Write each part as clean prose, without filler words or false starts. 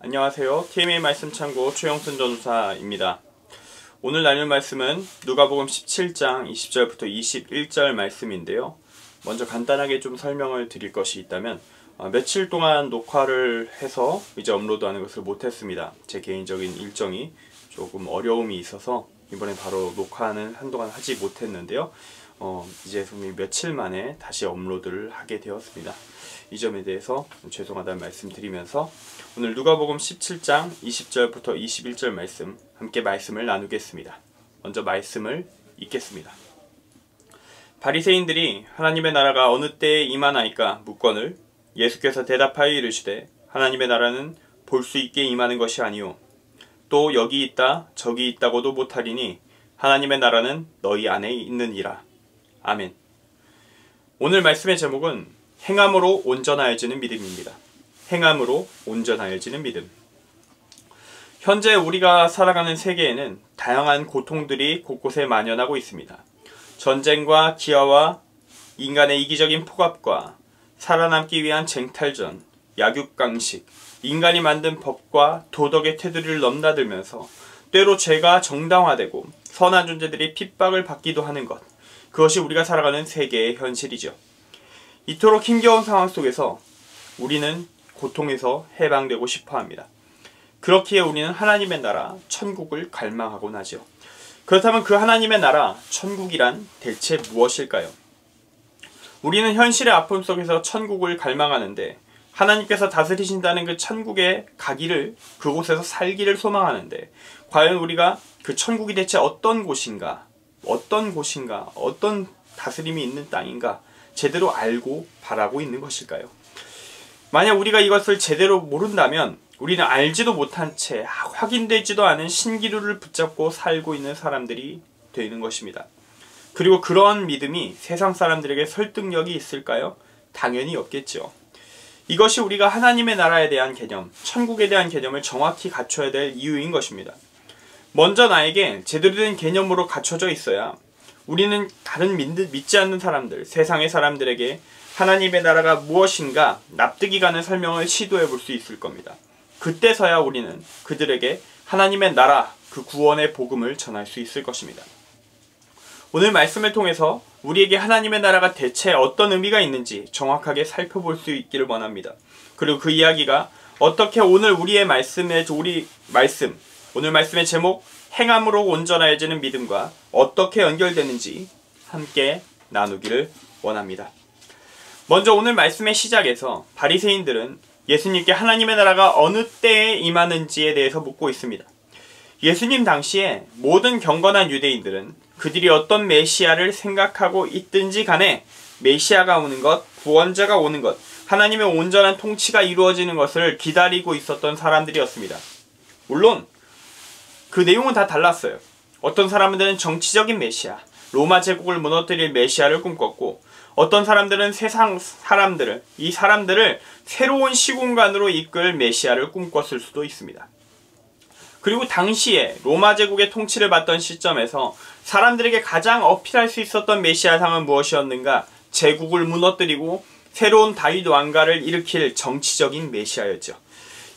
안녕하세요. TMA 말씀 창고 최영순 전도사입니다. 오늘 나눌 말씀은 누가복음 17장 20절부터 21절 말씀인데요. 먼저 간단하게 좀 설명을 드릴 것이 있다면 며칠 동안 녹화를 해서 이제 업로드하는 것을 못했습니다. 제 개인적인 일정이 조금 어려움이 있어서 이번에 바로 녹화는 한동안 하지 못했는데요. 이제 며칠 만에 다시 업로드를 하게 되었습니다. 이 점에 대해서 죄송하다는 말씀 드리면서 오늘 누가복음 17장 20절부터 21절 말씀 함께 말씀을 나누겠습니다. 먼저 말씀을 읽겠습니다. 바리새인들이 하나님의 나라가 어느 때에 임하나이까 묻거늘 예수께서 대답하여 이르시되 하나님의 나라는 볼 수 있게 임하는 것이 아니요 또 여기 있다 저기 있다고도 못하리니 하나님의 나라는 너희 안에 있느니라. 아멘. 오늘 말씀의 제목은 행함으로 온전하여지는 믿음입니다. 행함으로 온전하여지는 믿음. 현재 우리가 살아가는 세계에는 다양한 고통들이 곳곳에 만연하고 있습니다. 전쟁과 기아와 인간의 이기적인 폭압과 살아남기 위한 쟁탈전, 약육강식, 인간이 만든 법과 도덕의 테두리를 넘나들면서 때로 죄가 정당화되고 선한 존재들이 핍박을 받기도 하는 것, 그것이 우리가 살아가는 세계의 현실이죠. 이토록 힘겨운 상황 속에서 우리는 고통에서 해방되고 싶어합니다. 그렇기에 우리는 하나님의 나라, 천국을 갈망하곤 하죠. 그렇다면 그 하나님의 나라, 천국이란 대체 무엇일까요? 우리는 현실의 아픔 속에서 천국을 갈망하는데 하나님께서 다스리신다는 그 천국에 가기를, 그곳에서 살기를 소망하는데 과연 우리가 그 천국이 대체 어떤 곳인가, 어떤 다스림이 있는 땅인가 제대로 알고 바라고 있는 것일까요? 만약 우리가 이것을 제대로 모른다면 우리는 알지도 못한 채 확인되지도 않은 신기루를 붙잡고 살고 있는 사람들이 되는 것입니다. 그리고 그런 믿음이 세상 사람들에게 설득력이 있을까요? 당연히 없겠죠. 이것이 우리가 하나님의 나라에 대한 개념, 천국에 대한 개념을 정확히 갖춰야 될 이유인 것입니다. 먼저 나에게 제대로 된 개념으로 갖춰져 있어야 우리는 다른 믿지 않는 사람들, 세상의 사람들에게 하나님의 나라가 무엇인가 납득이 가는 설명을 시도해 볼 수 있을 겁니다. 그때서야 우리는 그들에게 하나님의 나라, 그 구원의 복음을 전할 수 있을 것입니다. 오늘 말씀을 통해서 우리에게 하나님의 나라가 대체 어떤 의미가 있는지 정확하게 살펴볼 수 있기를 원합니다. 그리고 그 이야기가 어떻게 오늘 오늘 말씀의 제목 행함으로 온전해지는 믿음과 어떻게 연결되는지 함께 나누기를 원합니다. 먼저 오늘 말씀의 시작에서 바리새인들은 예수님께 하나님의 나라가 어느 때에 임하는지에 대해서 묻고 있습니다. 예수님 당시에 모든 경건한 유대인들은 그들이 어떤 메시아를 생각하고 있든지 간에 메시아가 오는 것, 구원자가 오는 것, 하나님의 온전한 통치가 이루어지는 것을 기다리고 있었던 사람들이었습니다. 물론 그 내용은 다 달랐어요. 어떤 사람들은 정치적인 메시아, 로마 제국을 무너뜨릴 메시아를 꿈꿨고 어떤 사람들은 세상 사람들을, 이 사람들을 새로운 시공간으로 이끌 메시아를 꿈꿨을 수도 있습니다. 그리고 당시에 로마 제국의 통치를 받던 시점에서 사람들에게 가장 어필할 수 있었던 메시아상은 무엇이었는가? 제국을 무너뜨리고 새로운 다윗 왕가를 일으킬 정치적인 메시아였죠.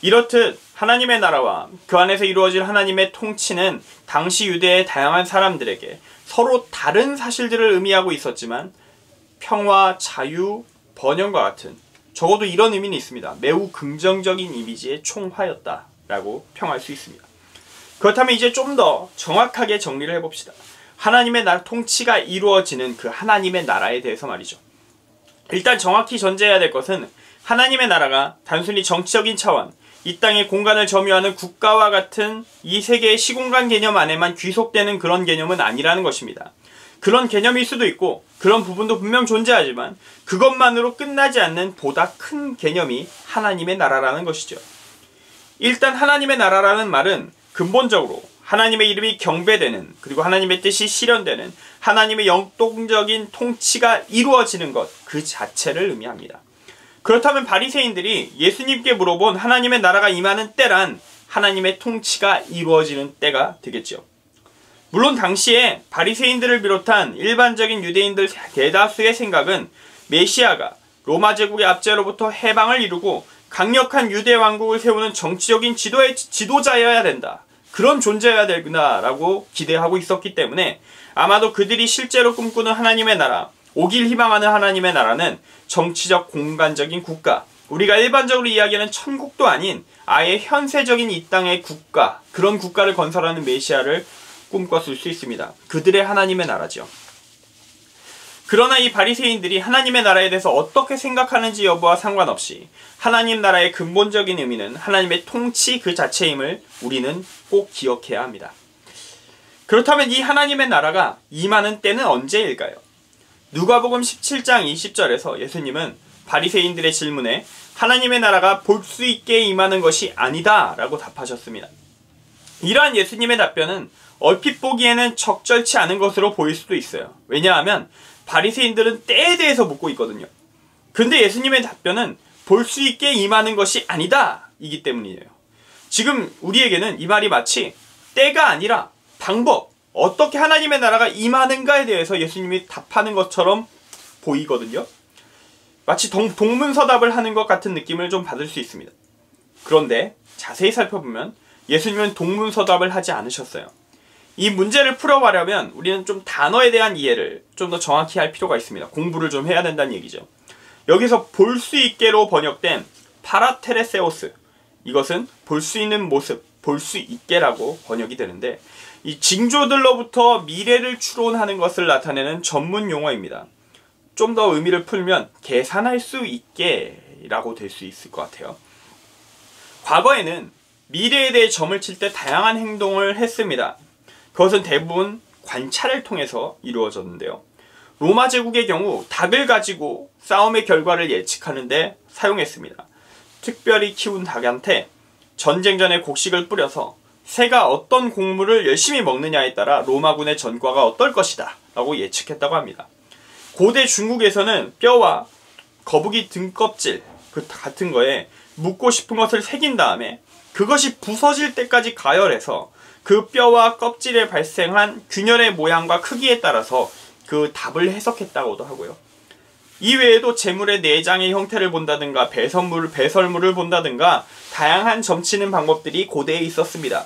이렇듯 하나님의 나라와 그 안에서 이루어질 하나님의 통치는 당시 유대의 다양한 사람들에게 서로 다른 사실들을 의미하고 있었지만 평화, 자유, 번영과 같은 적어도 이런 의미는 있습니다. 매우 긍정적인 이미지의 총화였다라고 평할 수 있습니다. 그렇다면 이제 좀 더 정확하게 정리를 해봅시다. 하나님의 나라 통치가 이루어지는 그 하나님의 나라에 대해서 말이죠. 일단 정확히 전제해야 될 것은 하나님의 나라가 단순히 정치적인 차원, 이 땅의 공간을 점유하는 국가와 같은 이 세계의 시공간 개념 안에만 귀속되는 그런 개념은 아니라는 것입니다. 그런 개념일 수도 있고 그런 부분도 분명 존재하지만 그것만으로 끝나지 않는 보다 큰 개념이 하나님의 나라라는 것이죠. 일단 하나님의 나라라는 말은 근본적으로 하나님의 이름이 경배되는, 그리고 하나님의 뜻이 실현되는, 하나님의 영동적인 통치가 이루어지는 것 그 자체를 의미합니다. 그렇다면 바리새인들이 예수님께 물어본 하나님의 나라가 임하는 때란 하나님의 통치가 이루어지는 때가 되겠죠. 물론 당시에 바리새인들을 비롯한 일반적인 유대인들 대다수의 생각은 메시아가 로마 제국의 압제로부터 해방을 이루고 강력한 유대 왕국을 세우는 정치적인 지도자여야 된다. 그런 존재여야 되구나라고 기대하고 있었기 때문에 아마도 그들이 실제로 꿈꾸는 하나님의 나라, 오길 희망하는 하나님의 나라는 정치적 공간적인 국가, 우리가 일반적으로 이야기하는 천국도 아닌 아예 현세적인 이 땅의 국가, 그런 국가를 건설하는 메시아를 꿈꿨을 수 있습니다. 그들의 하나님의 나라죠. 그러나 이 바리새인들이 하나님의 나라에 대해서 어떻게 생각하는지 여부와 상관없이 하나님 나라의 근본적인 의미는 하나님의 통치 그 자체임을 우리는 꼭 기억해야 합니다. 그렇다면 이 하나님의 나라가 임하는 때는 언제일까요? 누가복음 17장 20절에서 예수님은 바리새인들의 질문에 하나님의 나라가 볼 수 있게 임하는 것이 아니다 라고 답하셨습니다. 이러한 예수님의 답변은 얼핏 보기에는 적절치 않은 것으로 보일 수도 있어요. 왜냐하면 바리새인들은 때에 대해서 묻고 있거든요. 근데 예수님의 답변은 볼 수 있게 임하는 것이 아니다 이기 때문이에요. 지금 우리에게는 이 말이 마치 때가 아니라 방법, 어떻게 하나님의 나라가 임하는가에 대해서 예수님이 답하는 것처럼 보이거든요. 마치 동문서답을 하는 것 같은 느낌을 좀 받을 수 있습니다. 그런데 자세히 살펴보면 예수님은 동문서답을 하지 않으셨어요. 이 문제를 풀어가려면 우리는 좀 단어에 대한 이해를 좀 더 정확히 할 필요가 있습니다. 공부를 좀 해야 된다는 얘기죠. 여기서 볼 수 있게로 번역된 파라테레세오스, 이것은 볼 수 있는 모습, 볼 수 있게라고 번역이 되는데 이 징조들로부터 미래를 추론하는 것을 나타내는 전문 용어입니다. 좀 더 의미를 풀면 계산할 수 있게 라고 될 수 있을 것 같아요. 과거에는 미래에 대해 점을 칠 때 다양한 행동을 했습니다. 그것은 대부분 관찰을 통해서 이루어졌는데요. 로마 제국의 경우 닭을 가지고 싸움의 결과를 예측하는데 사용했습니다. 특별히 키운 닭한테 전쟁 전에 곡식을 뿌려서 새가 어떤 곡물을 열심히 먹느냐에 따라 로마군의 전과가 어떨 것이다 라고 예측했다고 합니다. 고대 중국에서는 뼈와 거북이 등껍질 같은 거에 묻고 싶은 것을 새긴 다음에 그것이 부서질 때까지 가열해서 그 뼈와 껍질에 발생한 균열의 모양과 크기에 따라서 그 답을 해석했다고도 하고요. 이외에도 재물의 내장의 형태를 본다든가 배설물을 본다든가 다양한 점치는 방법들이 고대에 있었습니다.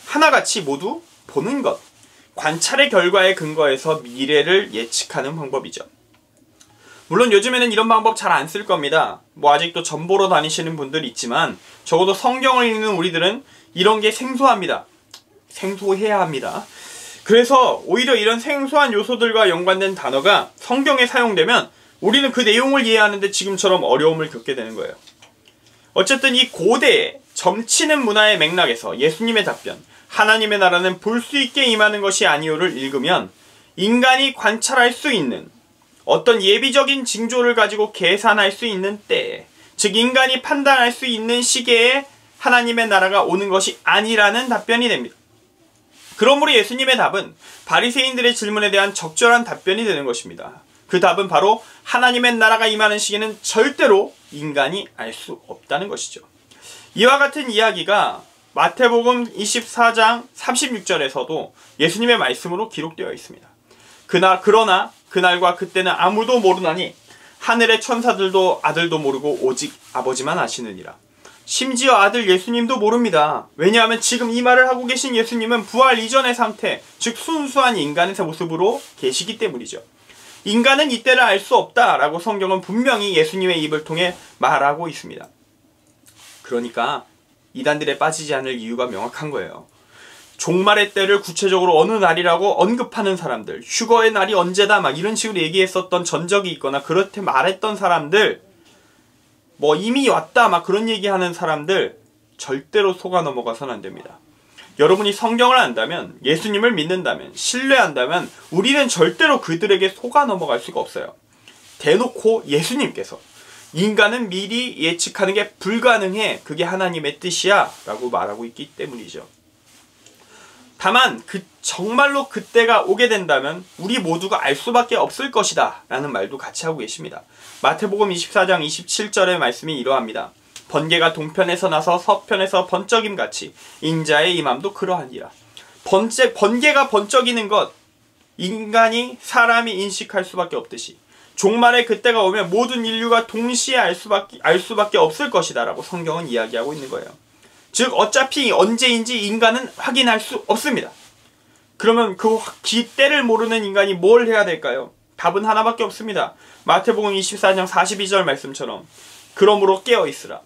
하나같이 모두 보는 것, 관찰의 결과에 근거해서 미래를 예측하는 방법이죠. 물론 요즘에는 이런 방법 잘 안 쓸 겁니다. 아직도 점 보러 다니시는 분들이 있지만 적어도 성경을 읽는 우리들은 이런 게 생소합니다. 생소해야 합니다. 그래서 오히려 이런 생소한 요소들과 연관된 단어가 성경에 사용되면 우리는 그 내용을 이해하는데 지금처럼 어려움을 겪게 되는 거예요. 어쨌든 이 고대의 점치는 문화의 맥락에서 예수님의 답변, 하나님의 나라는 볼 수 있게 임하는 것이 아니오를 읽으면 인간이 관찰할 수 있는 어떤 예비적인 징조를 가지고 계산할 수 있는 때에, 즉 인간이 판단할 수 있는 시기에 하나님의 나라가 오는 것이 아니라는 답변이 됩니다. 그러므로 예수님의 답은 바리새인들의 질문에 대한 적절한 답변이 되는 것입니다. 그 답은 바로 하나님의 나라가 임하는 시기는 절대로 인간이 알 수 없다는 것이죠. 이와 같은 이야기가 마태복음 24장 36절에서도 예수님의 말씀으로 기록되어 있습니다. 그러나 그날과 그때는 아무도 모르나니 하늘의 천사들도 아들도 모르고 오직 아버지만 아시느니라. 심지어 아들 예수님도 모릅니다. 왜냐하면 지금 이 말을 하고 계신 예수님은 부활 이전의 상태, 즉 순수한 인간의 모습으로 계시기 때문이죠. 인간은 이때를 알 수 없다라고 성경은 분명히 예수님의 입을 통해 말하고 있습니다. 그러니까 이단들에 빠지지 않을 이유가 명확한 거예요. 종말의 때를 구체적으로 어느 날이라고 언급하는 사람들, 휴거의 날이 언제다 막 이런 식으로 얘기했었던 전적이 있거나 그렇게 말했던 사람들, 이미 왔다 막 그런 얘기하는 사람들 절대로 속아 넘어가서는 안 됩니다. 여러분이 성경을 안다면, 예수님을 믿는다면, 신뢰한다면 우리는 절대로 그들에게 속아 넘어갈 수가 없어요. 대놓고 예수님께서 인간은 미리 예측하는 게 불가능해, 그게 하나님의 뜻이야 라고 말하고 있기 때문이죠. 다만 정말로 그때가 오게 된다면 우리 모두가 알 수밖에 없을 것이다 라는 말도 같이 하고 계십니다. 마태복음 24장 27절의 말씀이 이러합니다. 번개가 동편에서 나서 서편에서 번쩍임같이 인자의 임함도 그러하니라. 번개가 번쩍이는 것, 사람이 인식할 수밖에 없듯이 종말의 그때가 오면 모든 인류가 동시에 알 수밖에 없을 것이다 라고 성경은 이야기하고 있는 거예요. 즉 어차피 언제인지 인간은 확인할 수 없습니다. 그러면 그 때를 모르는 인간이 뭘 해야 될까요? 답은 하나밖에 없습니다. 마태복음 24장 42절 말씀처럼 그러므로 깨어있으라.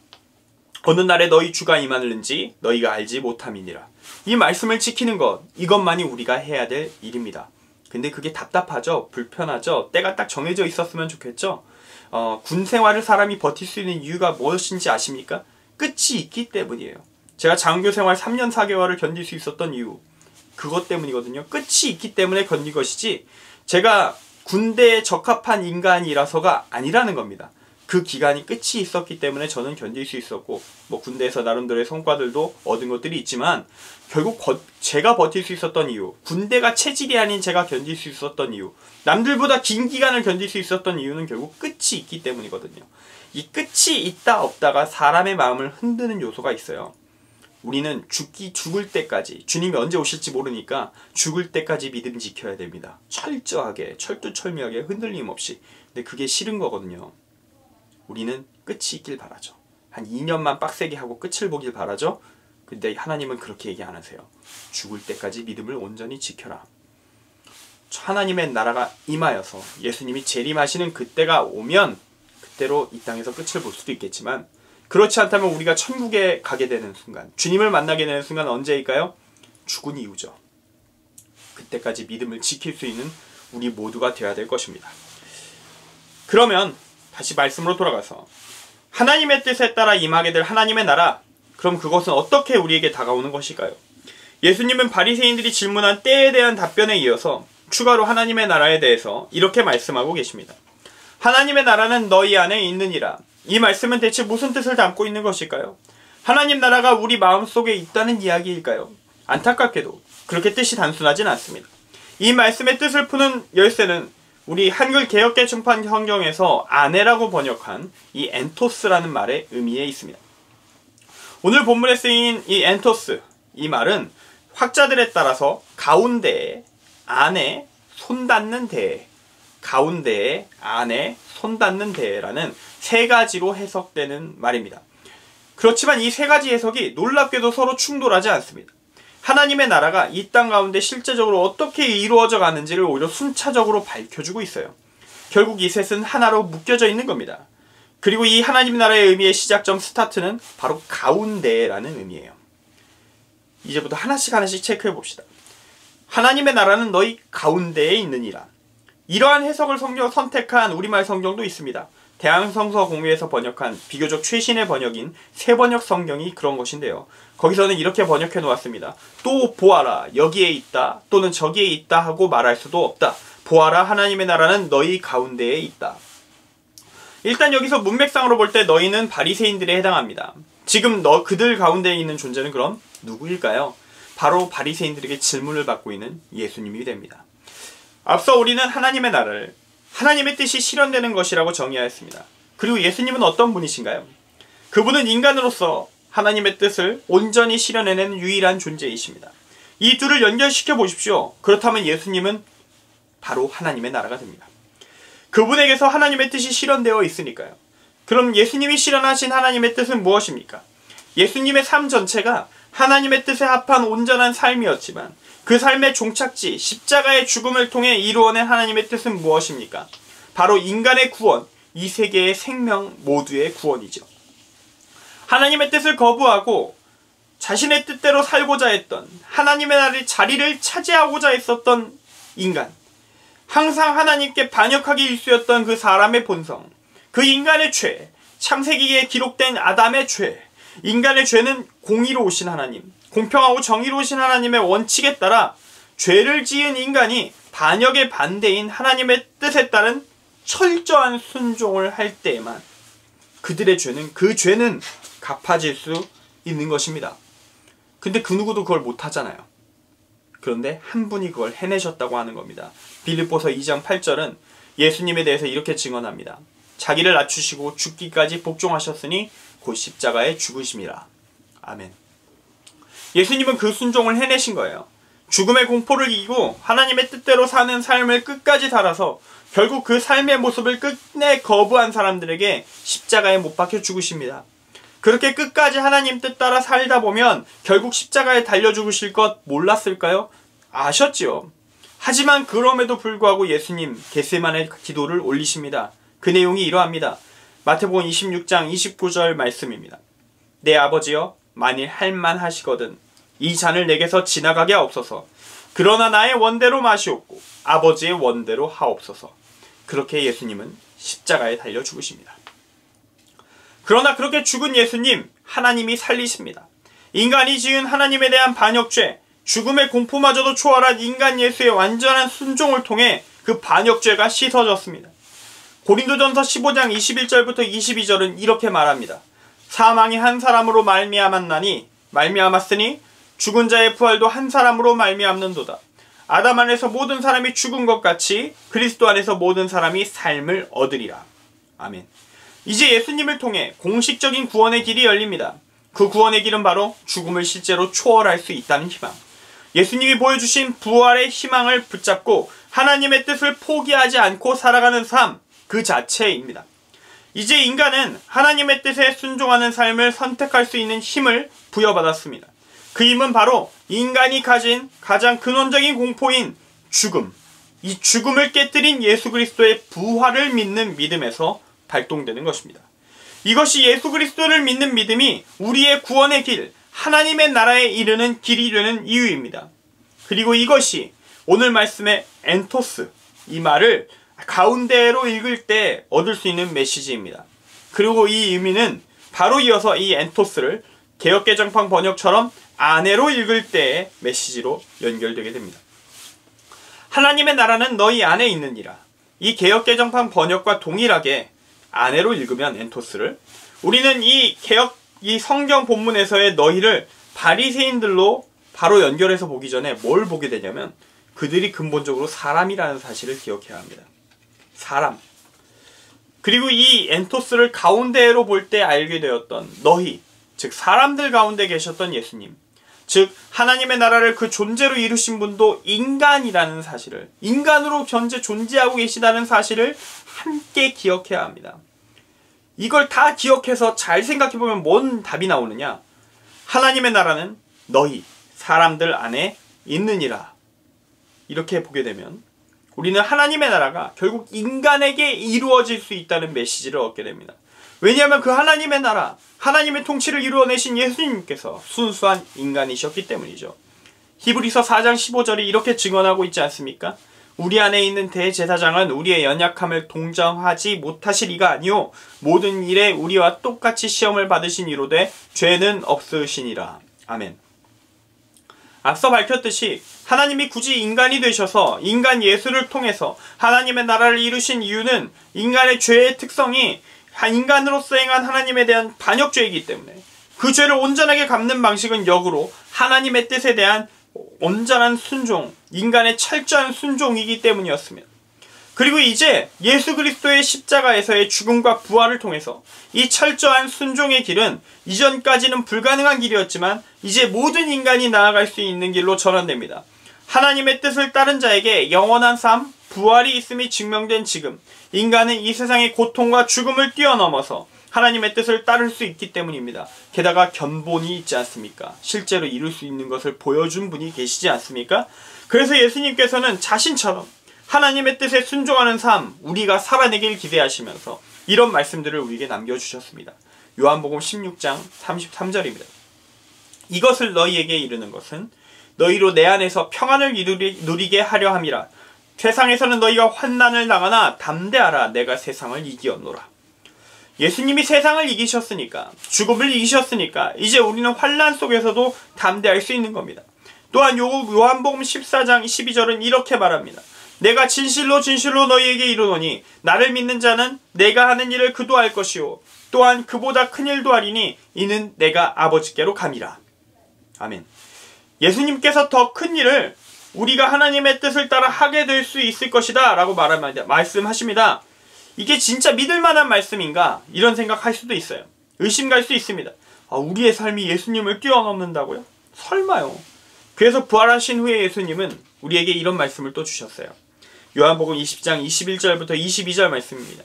어느 날에 너희 주가 임하는지 너희가 알지 못함이니라. 이 말씀을 지키는 것, 이것만이 우리가 해야 될 일입니다. 근데 그게 답답하죠? 불편하죠? 때가 딱 정해져 있었으면 좋겠죠? 군 생활을 사람이 버틸 수 있는 이유가 무엇인지 아십니까? 끝이 있기 때문이에요. 제가 장교 생활 3년 4개월을 견딜 수 있었던 이유, 그것 때문이거든요. 끝이 있기 때문에 견딘 것이지 제가 군대에 적합한 인간이라서가 아니라는 겁니다. 그 기간이 끝이 있었기 때문에 저는 견딜 수 있었고, 군대에서 나름대로의 성과들도 얻은 것들이 있지만 결국 제가 버틸 수 있었던 이유, 군대가 체질이 아닌 제가 견딜 수 있었던 이유, 남들보다 긴 기간을 견딜 수 있었던 이유는 결국 끝이 있기 때문이거든요. 이 끝이 있다 없다가 사람의 마음을 흔드는 요소가 있어요. 우리는 죽을 때까지, 주님이 언제 오실지 모르니까 죽을 때까지 믿음 지켜야 됩니다. 철저하게, 철두철미하게, 흔들림 없이. 근데 그게 싫은 거거든요. 우리는 끝이 있길 바라죠. 한 2년만 빡세게 하고 끝을 보길 바라죠. 근데 하나님은 그렇게 얘기 안 하세요. 죽을 때까지 믿음을 온전히 지켜라. 하나님의 나라가 임하여서 예수님이 재림하시는 그때가 오면 그때로 이 땅에서 끝을 볼 수도 있겠지만, 그렇지 않다면 우리가 천국에 가게 되는 순간, 주님을 만나게 되는 순간 언제일까요? 죽은 이후죠. 그때까지 믿음을 지킬 수 있는 우리 모두가 되어야 될 것입니다. 그러면 다시 말씀으로 돌아가서 하나님의 뜻에 따라 임하게 될 하나님의 나라, 그럼 그것은 어떻게 우리에게 다가오는 것일까요? 예수님은 바리새인들이 질문한 때에 대한 답변에 이어서 추가로 하나님의 나라에 대해서 이렇게 말씀하고 계십니다. 하나님의 나라는 너희 안에 있느니라. 이 말씀은 대체 무슨 뜻을 담고 있는 것일까요? 하나님 나라가 우리 마음속에 있다는 이야기일까요? 안타깝게도 그렇게 뜻이 단순하진 않습니다. 이 말씀의 뜻을 푸는 열쇠는 우리 한글 개역개 출판 성경에서 아내라고 번역한 이 엔토스라는 말의 의미에 있습니다. 오늘 본문에 쓰인 이 엔토스, 이 말은 학자들에 따라서 가운데에, 안에, 손 닿는 데, 가운데에, 안에, 손 닿는 데라는 세 가지로 해석되는 말입니다. 그렇지만 이 세 가지 해석이 놀랍게도 서로 충돌하지 않습니다. 하나님의 나라가 이 땅 가운데 실제적으로 어떻게 이루어져 가는지를 오히려 순차적으로 밝혀주고 있어요. 결국 이 셋은 하나로 묶여져 있는 겁니다. 그리고 이 하나님 나라의 의미의 시작점 스타트는 바로 가운데라는 의미예요. 이제부터 하나씩 체크해 봅시다. 하나님의 나라는 너희 가운데에 있느니라. 이러한 해석을 선택한 우리말 성경도 있습니다. 대한성서 공유에서 번역한 비교적 최신의 번역인 새번역 성경이 그런 것인데요. 거기서는 이렇게 번역해 놓았습니다. 또 보아라, 여기에 있다 또는 저기에 있다 하고 말할 수도 없다. 보아라, 하나님의 나라는 너희 가운데에 있다. 일단 여기서 문맥상으로 볼 때 너희는 바리새인들에 해당합니다. 지금 그들 가운데에 있는 존재는 그럼 누구일까요? 바로 바리새인들에게 질문을 받고 있는 예수님이 됩니다. 앞서 우리는 하나님의 나라를 하나님의 뜻이 실현되는 것이라고 정의하였습니다. 그리고 예수님은 어떤 분이신가요? 그분은 인간으로서 하나님의 뜻을 온전히 실현해내는 유일한 존재이십니다. 이 둘을 연결시켜 보십시오. 그렇다면 예수님은 바로 하나님의 나라가 됩니다. 그분에게서 하나님의 뜻이 실현되어 있으니까요. 그럼 예수님이 실현하신 하나님의 뜻은 무엇입니까? 예수님의 삶 전체가 하나님의 뜻에 합한 온전한 삶이었지만 그 삶의 종착지, 십자가의 죽음을 통해 이루어낸 하나님의 뜻은 무엇입니까? 바로 인간의 구원, 이 세계의 생명 모두의 구원이죠. 하나님의 뜻을 거부하고 자신의 뜻대로 살고자 했던, 하나님의 나라의 자리를 차지하고자 했었던 인간, 항상 하나님께 반역하기 일쑤였던 그 사람의 본성, 그 인간의 죄, 창세기에 기록된 아담의 죄, 인간의 죄는 공의로우신 하나님, 공평하고 정의로우신 하나님의 원칙에 따라 죄를 지은 인간이 반역의 반대인 하나님의 뜻에 따른 철저한 순종을 할 때에만 그 죄는 갚아질 수 있는 것입니다. 근데 그 누구도 그걸 못하잖아요. 그런데 한 분이 그걸 해내셨다고 하는 겁니다. 빌립보서 2장 8절은 예수님에 대해서 이렇게 증언합니다. 자기를 낮추시고 죽기까지 복종하셨으니 곧 십자가에 죽으심이라. 아멘. 예수님은 그 순종을 해내신 거예요. 죽음의 공포를 이기고 하나님의 뜻대로 사는 삶을 끝까지 살아서 결국 그 삶의 모습을 끝내 거부한 사람들에게 십자가에 못 박혀 죽으십니다. 그렇게 끝까지 하나님 뜻 따라 살다 보면 결국 십자가에 달려 죽으실 것 몰랐을까요? 아셨지요. 하지만 그럼에도 불구하고 예수님 겟세마네 기도를 올리십니다. 그 내용이 이러합니다. 마태복음 26장 29절 말씀입니다. 내 아버지여, 만일 할만하시거든 이 잔을 내게서 지나가게 하옵소서. 그러나 나의 원대로 마시옵고 아버지의 원대로 하옵소서. 그렇게 예수님은 십자가에 달려 죽으십니다. 그러나 그렇게 죽은 예수님, 하나님이 살리십니다. 인간이 지은 하나님에 대한 반역죄, 죽음의 공포마저도 초월한 인간 예수의 완전한 순종을 통해 그 반역죄가 씻어졌습니다. 고린도전서 15장 21절부터 22절은 이렇게 말합니다. 사망이 한 사람으로 말미암았으니 죽은 자의 부활도 한 사람으로 말미암는도다. 아담 안에서 모든 사람이 죽은 것 같이 그리스도 안에서 모든 사람이 삶을 얻으리라. 아멘. 이제 예수님을 통해 공식적인 구원의 길이 열립니다. 그 구원의 길은 바로 죽음을 실제로 초월할 수 있다는 희망. 예수님이 보여주신 부활의 희망을 붙잡고 하나님의 뜻을 포기하지 않고 살아가는 삶, 그 자체입니다. 이제 인간은 하나님의 뜻에 순종하는 삶을 선택할 수 있는 힘을 부여받았습니다. 그 힘은 바로 인간이 가진 가장 근원적인 공포인 죽음, 이 죽음을 깨뜨린 예수 그리스도의 부활을 믿는 믿음에서 발동되는 것입니다. 이것이 예수 그리스도를 믿는 믿음이 우리의 구원의 길, 하나님의 나라에 이르는 길이 되는 이유입니다. 그리고 이것이 오늘 말씀의 엔토스, 이 말을 가운데로 읽을 때 얻을 수 있는 메시지입니다. 그리고 이 의미는 바로 이어서 이 엔토스를 개역개정판 번역처럼 아내로 읽을 때의 메시지로 연결되게 됩니다. 하나님의 나라는 너희 안에 있느니라. 이 개역개정판 번역과 동일하게 아내로 읽으면 엔토스를, 우리는 이 성경 본문에서의 너희를 바리새인들로 바로 연결해서 보기 전에 뭘 보게 되냐면 그들이 근본적으로 사람이라는 사실을 기억해야 합니다. 사람. 그리고 이 엔토스를 가운데로 볼 때 알게 되었던 너희, 즉 사람들 가운데 계셨던 예수님, 즉 하나님의 나라를 그 존재로 이루신 분도 인간이라는 사실을, 인간으로 현재 존재하고 계시다는 사실을 함께 기억해야 합니다. 이걸 다 기억해서 잘 생각해보면 뭔 답이 나오느냐? 하나님의 나라는 너희, 사람들 안에 있느니라. 이렇게 보게 되면 우리는 하나님의 나라가 결국 인간에게 이루어질 수 있다는 메시지를 얻게 됩니다. 왜냐하면 그 하나님의 나라, 하나님의 통치를 이루어내신 예수님께서 순수한 인간이셨기 때문이죠. 히브리서 4장 15절이 이렇게 증언하고 있지 않습니까? 우리 안에 있는 대제사장은 우리의 연약함을 동정하지 못하실 이가 아니요 모든 일에 우리와 똑같이 시험을 받으신 이로되 죄는 없으시니라. 아멘. 앞서 밝혔듯이 하나님이 굳이 인간이 되셔서 인간 예수를 통해서 하나님의 나라를 이루신 이유는 인간의 죄의 특성이 인간으로서 행한 하나님에 대한 반역죄이기 때문에 그 죄를 온전하게 갚는 방식은 역으로 하나님의 뜻에 대한 온전한 순종, 인간의 철저한 순종이기 때문이었습니다. 그리고 이제 예수 그리스도의 십자가에서의 죽음과 부활을 통해서 이 철저한 순종의 길은 이전까지는 불가능한 길이었지만 이제 모든 인간이 나아갈 수 있는 길로 전환됩니다. 하나님의 뜻을 따른 자에게 영원한 삶, 부활이 있음이 증명된 지금 인간은 이 세상의 고통과 죽음을 뛰어넘어서 하나님의 뜻을 따를 수 있기 때문입니다. 게다가 견본이 있지 않습니까? 실제로 이룰 수 있는 것을 보여준 분이 계시지 않습니까? 그래서 예수님께서는 자신처럼 하나님의 뜻에 순종하는 삶, 우리가 살아내길 기대하시면서 이런 말씀들을 우리에게 남겨주셨습니다. 요한복음 16장 33절입니다. 이것을 너희에게 이르는 것은 너희로 내 안에서 평안을 누리게 하려 함이라. 세상에서는 너희가 환난을 당하나 담대하라. 내가 세상을 이기었노라. 예수님이 세상을 이기셨으니까, 죽음을 이기셨으니까 이제 우리는 환난 속에서도 담대할 수 있는 겁니다. 또한 요한복음 14장 12절은 이렇게 말합니다. 내가 진실로 진실로 너희에게 이르노니 나를 믿는 자는 내가 하는 일을 그도 할 것이요 또한 그보다 큰 일도 하리니 이는 내가 아버지께로 감이라. 아멘. 예수님께서 더 큰 일을 우리가 하나님의 뜻을 따라 하게 될 수 있을 것이다 라고 말씀하십니다. 이게 진짜 믿을 만한 말씀인가? 이런 생각할 수도 있어요. 의심갈 수 있습니다. 우리의 삶이 예수님을 뛰어넘는다고요? 설마요. 그래서 부활하신 후에 예수님은 우리에게 이런 말씀을 또 주셨어요. 요한복음 20장 21절부터 22절 말씀입니다.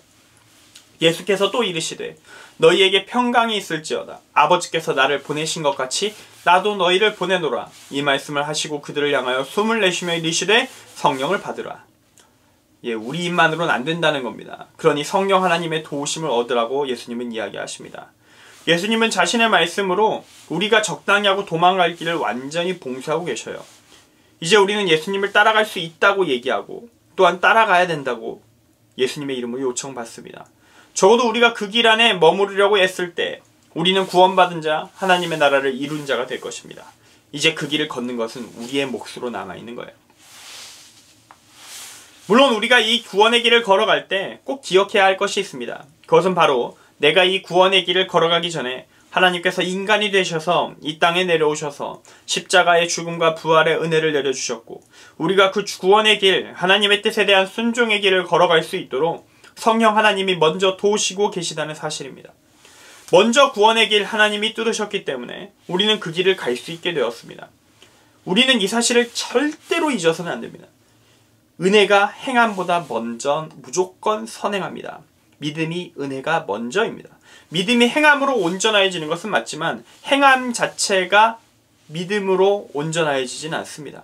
예수께서 또 이르시되 너희에게 평강이 있을지어다. 아버지께서 나를 보내신 것 같이 나도 너희를 보내노라. 이 말씀을 하시고 그들을 향하여 숨을 내쉬며 이르시되 성령을 받으라. 우리 입만으로는 안 된다는 겁니다. 그러니 성령 하나님의 도우심을 얻으라고 예수님은 이야기하십니다. 예수님은 자신의 말씀으로 우리가 적당히 하고 도망갈 길을 완전히 봉쇄하고 계셔요. 이제 우리는 예수님을 따라갈 수 있다고 얘기하고 또한 따라가야 된다고 예수님의 이름으로 요청받습니다. 적어도 우리가 그 길 안에 머무르려고 애쓸 때 우리는 구원받은 자, 하나님의 나라를 이룬 자가 될 것입니다. 이제 그 길을 걷는 것은 우리의 몫으로 남아있는 거예요. 물론 우리가 이 구원의 길을 걸어갈 때 꼭 기억해야 할 것이 있습니다. 그것은 바로 내가 이 구원의 길을 걸어가기 전에 하나님께서 인간이 되셔서 이 땅에 내려오셔서 십자가의 죽음과 부활의 은혜를 내려주셨고 우리가 그 구원의 길, 하나님의 뜻에 대한 순종의 길을 걸어갈 수 있도록 성령 하나님이 먼저 도우시고 계시다는 사실입니다. 먼저 구원의 길 하나님이 뚫으셨기 때문에 우리는 그 길을 갈 수 있게 되었습니다. 우리는 이 사실을 절대로 잊어서는 안 됩니다. 은혜가 행함보다 먼저 무조건 선행합니다. 믿음이 은혜가 먼저입니다. 믿음이 행함으로 온전해지는 것은 맞지만 행함 자체가 믿음으로 온전해지진 않습니다.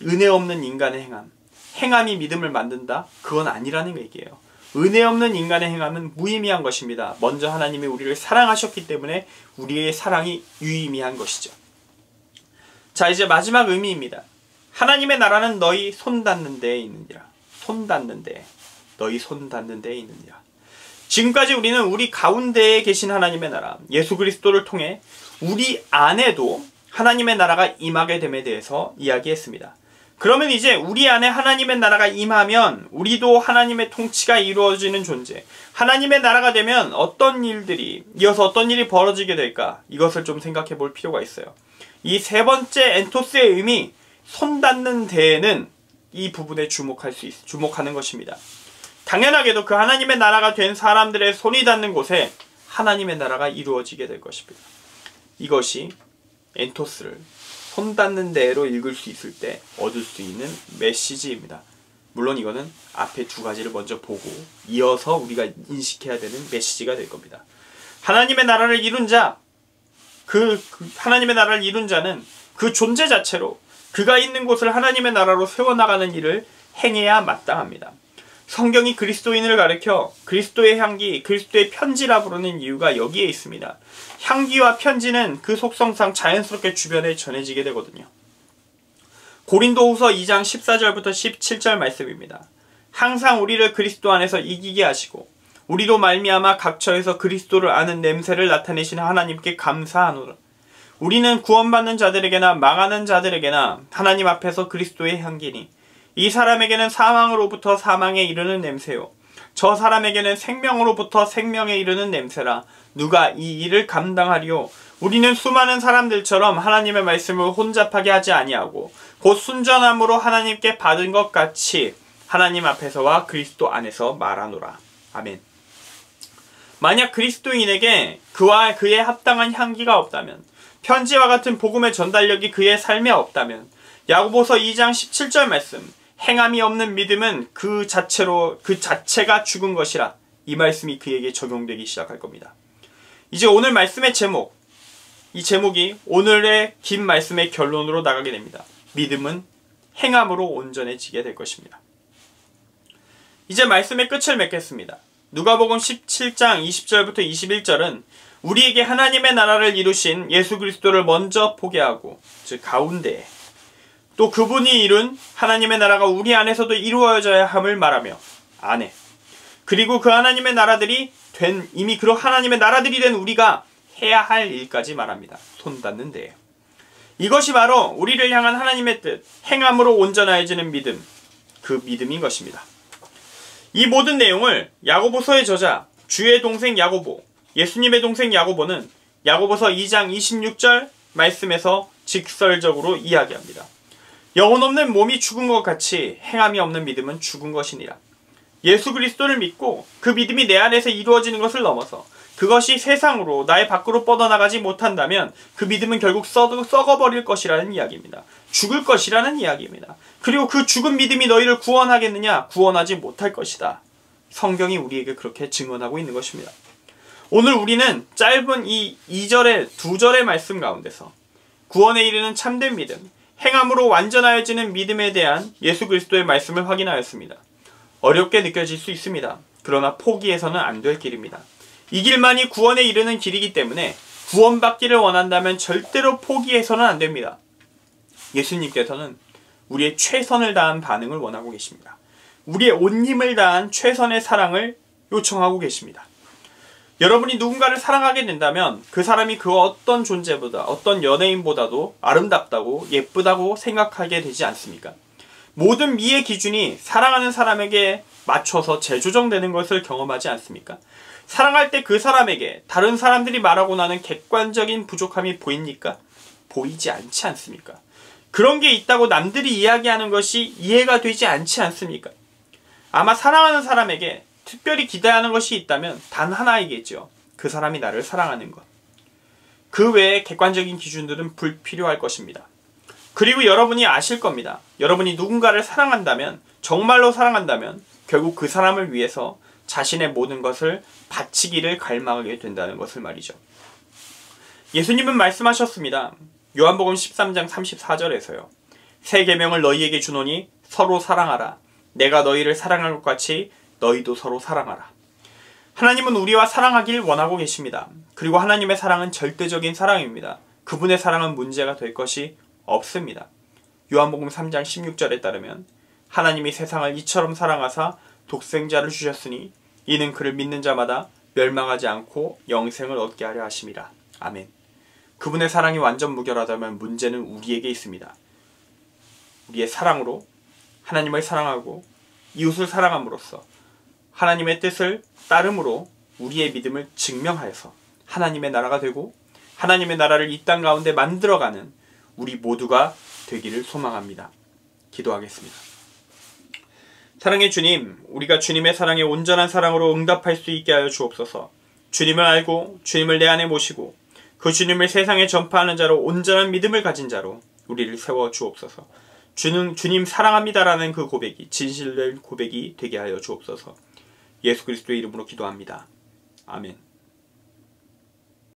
은혜 없는 인간의 행함, 행함이 믿음을 만든다? 그건 아니라는 얘기예요. 은혜 없는 인간의 행함은 무의미한 것입니다. 먼저 하나님이 우리를 사랑하셨기 때문에 우리의 사랑이 유의미한 것이죠. 자, 이제 마지막 의미입니다. 하나님의 나라는 너희 손 닿는 데에 있느니라. 손 닿는 데, 너희 손 닿는 데에 있느니라. 지금까지 우리는 우리 가운데에 계신 하나님의 나라, 예수 그리스도를 통해 우리 안에도 하나님의 나라가 임하게 됨에 대해서 이야기했습니다. 그러면 이제 우리 안에 하나님의 나라가 임하면 우리도 하나님의 통치가 이루어지는 존재, 하나님의 나라가 되면 어떤 일들이, 이어서 어떤 일이 벌어지게 될까? 이것을 좀 생각해 볼 필요가 있어요. 이 세 번째 엔토스의 의미, 손 닿는 데에는 이 부분에 주목하는 것입니다. 당연하게도 그 하나님의 나라가 된 사람들의 손이 닿는 곳에 하나님의 나라가 이루어지게 될 것입니다. 이것이 엔토스를 손 닿는 데로 읽을 수 있을 때 얻을 수 있는 메시지입니다. 물론 이거는 앞에 두 가지를 먼저 보고 이어서 우리가 인식해야 되는 메시지가 될 겁니다. 하나님의 나라를 이룬 자, 하나님의 나라를 이룬 자는 그 존재 자체로 그가 있는 곳을 하나님의 나라로 세워나가는 일을 행해야 마땅합니다. 성경이 그리스도인을 가리켜 그리스도의 향기, 그리스도의 편지라 부르는 이유가 여기에 있습니다. 향기와 편지는 그 속성상 자연스럽게 주변에 전해지게 되거든요. 고린도후서 2장 14절부터 17절 말씀입니다. 항상 우리를 그리스도 안에서 이기게 하시고 우리로 말미암아 각처에서 그리스도를 아는 냄새를 나타내시는 하나님께 감사하노라. 우리는 구원받는 자들에게나 망하는 자들에게나 하나님 앞에서 그리스도의 향기니 이 사람에게는 사망으로부터 사망에 이르는 냄새요 저 사람에게는 생명으로부터 생명에 이르는 냄새라. 누가 이 일을 감당하리요? 우리는 수많은 사람들처럼 하나님의 말씀을 혼잡하게 하지 아니하고 곧 순전함으로 하나님께 받은 것 같이 하나님 앞에서와 그리스도 안에서 말하노라. 아멘. 만약 그리스도인에게 그와 그의 합당한 향기가 없다면, 편지와 같은 복음의 전달력이 그의 삶에 없다면, 야고보서 2장 17절 말씀, 행함이 없는 믿음은 그 자체가 죽은 것이라. 이 말씀이 그에게 적용되기 시작할 겁니다. 이제 오늘 말씀의 제목, 이 제목이 오늘의 긴 말씀의 결론으로 나가게 됩니다. 믿음은 행함으로 온전해지게 될 것입니다. 이제 말씀의 끝을 맺겠습니다. 누가복음 17장 20절부터 21절은 우리에게 하나님의 나라를 이루신 예수 그리스도를 먼저 보게 하고, 즉 가운데에 또 그분이 이룬 하나님의 나라가 우리 안에서도 이루어져야 함을 말하며, 안에, 그리고 그 하나님의 나라들이 된, 이미 그 하나님의 나라들이 된 우리가 해야 할 일까지 말합니다. 손 닿는 데에. 이것이 바로 우리를 향한 하나님의 뜻, 행함으로 온전해지는 믿음, 그 믿음인 것입니다. 이 모든 내용을 야고보서의 저자, 주의 동생 야고보, 예수님의 동생 야고보는 야고보서 2장 26절 말씀에서 직설적으로 이야기합니다. 영혼 없는 몸이 죽은 것 같이 행함이 없는 믿음은 죽은 것이니라. 예수 그리스도를 믿고 그 믿음이 내 안에서 이루어지는 것을 넘어서 그것이 세상으로 나의 밖으로 뻗어나가지 못한다면 그 믿음은 결국 썩어버릴 것이라는 이야기입니다. 죽을 것이라는 이야기입니다. 그리고 그 죽은 믿음이 너희를 구원하겠느냐? 구원하지 못할 것이다. 성경이 우리에게 그렇게 증언하고 있는 것입니다. 오늘 우리는 짧은 이 2절의 2절의 말씀 가운데서 구원에 이르는 참된 믿음, 행함으로 완전하여지는 믿음에 대한 예수 그리스도의 말씀을 확인하였습니다. 어렵게 느껴질 수 있습니다. 그러나 포기해서는 안 될 길입니다. 이 길만이 구원에 이르는 길이기 때문에 구원받기를 원한다면 절대로 포기해서는 안 됩니다. 예수님께서는 우리의 최선을 다한 반응을 원하고 계십니다. 우리의 온 힘을 다한 최선의 사랑을 요청하고 계십니다. 여러분이 누군가를 사랑하게 된다면 그 사람이 그 어떤 존재보다, 어떤 연예인보다도 아름답다고 예쁘다고 생각하게 되지 않습니까? 모든 미의 기준이 사랑하는 사람에게 맞춰서 재조정되는 것을 경험하지 않습니까? 사랑할 때 그 사람에게 다른 사람들이 말하고 나는 객관적인 부족함이 보입니까? 보이지 않지 않습니까? 그런 게 있다고 남들이 이야기하는 것이 이해가 되지 않지 않습니까? 아마 사랑하는 사람에게 특별히 기대하는 것이 있다면 단 하나이겠죠. 그 사람이 나를 사랑하는 것. 그 외에 객관적인 기준들은 불필요할 것입니다. 그리고 여러분이 아실 겁니다. 여러분이 누군가를 사랑한다면, 정말로 사랑한다면 결국 그 사람을 위해서 자신의 모든 것을 바치기를 갈망하게 된다는 것을 말이죠. 예수님은 말씀하셨습니다. 요한복음 13장 34절에서요. 새 계명을 너희에게 주노니 서로 사랑하라. 내가 너희를 사랑한 것 같이 너희도 서로 사랑하라. 하나님은 우리와 사랑하길 원하고 계십니다. 그리고 하나님의 사랑은 절대적인 사랑입니다. 그분의 사랑은 문제가 될 것이 없습니다. 요한복음 3장 16절에 따르면 하나님이 세상을 이처럼 사랑하사 독생자를 주셨으니 이는 그를 믿는 자마다 멸망하지 않고 영생을 얻게 하려 하심이라. 아멘. 그분의 사랑이 완전 무결하다면 문제는 우리에게 있습니다. 우리의 사랑으로 하나님을 사랑하고 이웃을 사랑함으로써 하나님의 뜻을 따름으로 우리의 믿음을 증명하여서 하나님의 나라가 되고 하나님의 나라를 이 땅 가운데 만들어가는 우리 모두가 되기를 소망합니다. 기도하겠습니다. 사랑의 주님, 우리가 주님의 사랑에 온전한 사랑으로 응답할 수 있게 하여 주옵소서. 주님을 알고 주님을 내 안에 모시고 그 주님을 세상에 전파하는 자로 온전한 믿음을 가진 자로 우리를 세워 주옵소서. 주님 사랑합니다라는 그 고백이 진실된 고백이 되게 하여 주옵소서. 예수 그리스도의 이름으로 기도합니다. 아멘.